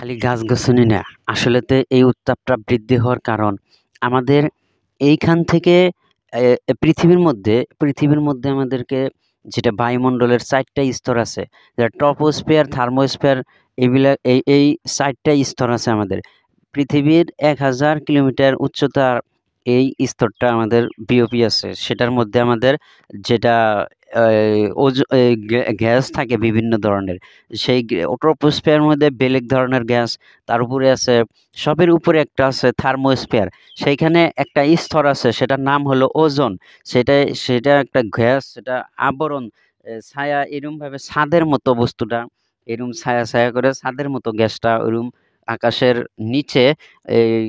খালি গাছ-গাছালি না। আসলেতে এই উত্তাপটা বৃদ্ধি হওয়ার কারণ আমাদের এইখান থেকে পৃথিবীর মধ্যে আমাদেরকে যেটা বায়ুমণ্ডলের ৪ টা স্তর আছে। ট্রপোস্ফিয়ার, থার্মোস্ফিয়ার এই ৪ টা স্তর আছে আমাদের। পৃথিবীর ১,০০০ কিলোমিটার উচ্চতার এই স্তরটা আমাদের বিওপি আছে। সেটার মধ্যে আমাদের যেটা গ্যাস থাকে বিভিন্ন ধরনের। সেই ট্রপোস্ফিয়ারের মধ্যে বেলেগ ধরনের গ্যাস, তার উপরে আছে সবের উপরে একটা আছে থার্মোস্ফিয়ার। সেইখানে একটা স্তর আছে সেটার নাম হলো ওজোন। সেটা একটা গ্যাস, সেটা আবরণ, ছায়া এরকমভাবে ছাদের মতো বস্তুটা, এরকম ছায়া করে ছাদের মতো গ্যাসটা ওইরকম আকাশের নিচে এই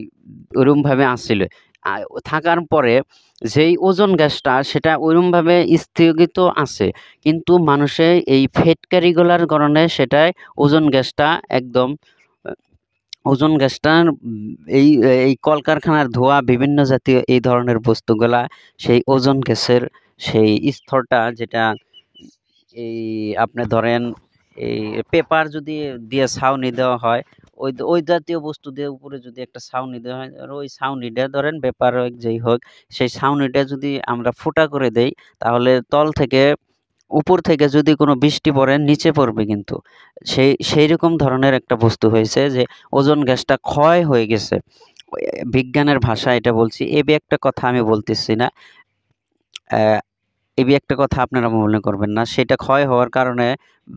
ওইরকমভাবে আসছিল। আ থাকার পরে যেই ওজোন গ্যাসটা সেটা ওইরকমভাবে স্থগিত আছে। কিন্তু মানুষের এই ফ্যাক্টরিগুলার কারণে সেটায় ওজোন গ্যাসটা একদম আ ওজোন গ্যাসটার এই এই কলকারখানার ধোঁয়া বিভিন্ন জাতীয় এই ধরনের বস্তুগুলা সেই ওজোন গ্যাসের সেই স্তরটা যেটা এই আপনি ধরেন এই পেপার যদি দিয়ে ছাউনি দেওয়া হয়, ওই জাতীয় বস্তু দিয়ে উপরে যদি একটা ছাউনি দেওয়া হয়, আর ওই ছাউনিটা ধরেন পেপার হোক যেই হোক, সেই ছাউনিটা যদি আমরা ফুটা করে দেই, তাহলে তল থেকে উপর থেকে যদি কোনো বৃষ্টি পড়ে নিচে পড়বে কিন্তু। সেইরকম ধরনের একটা বস্তু হয়েছে যে ওজোন গ্যাসটা ক্ষয় হয়ে গেছে। বিজ্ঞানের ভাষায় এটা বলছি। একটা কথা আমি বলতেছি না। অ্যা একটা কথা আপনারা মনে করবেন না। সেটা ক্ষয় হওয়ার কারণে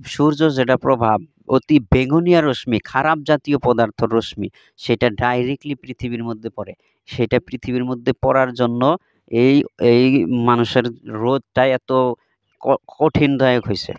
সূর্যর যেটা প্রভাব, অতি বেগুনিয়া রশ্মি, খারাপ জাতীয় পদার্থর রশ্মি, সেটা ডাইরেক্টলি পৃথিবীর মধ্যে পড়ে। সেটা পৃথিবীর মধ্যে পড়ার জন্য এই এই মানুষের রোদটা এত ক কঠিনদায়ক হইছে।